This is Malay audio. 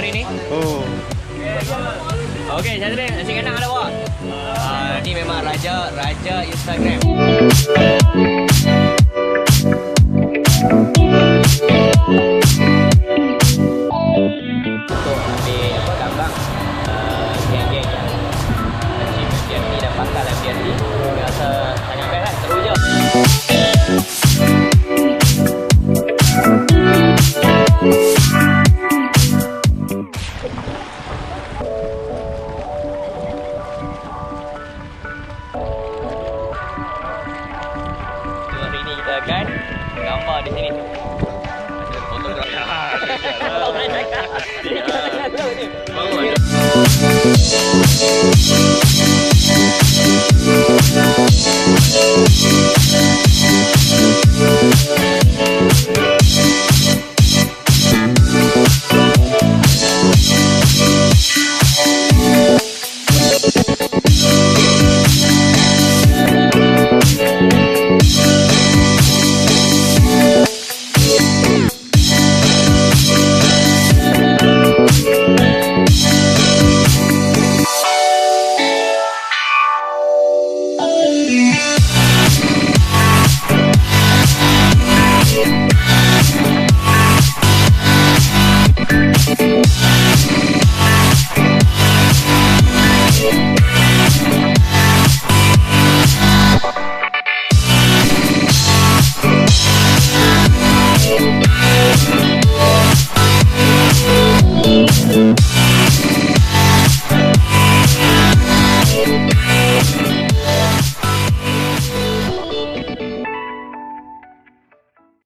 hari ni. Oh. Okey, Syazrin, nasi kandang ada awak. Ni memang raja Instagram. Untuk ambil apa gambar geng-geng yang MDRT dan pakar MDRT. Saya rasa sangat best lah, seru je. Hari ni kita akan gambar di sini. Fotografi. Bangun.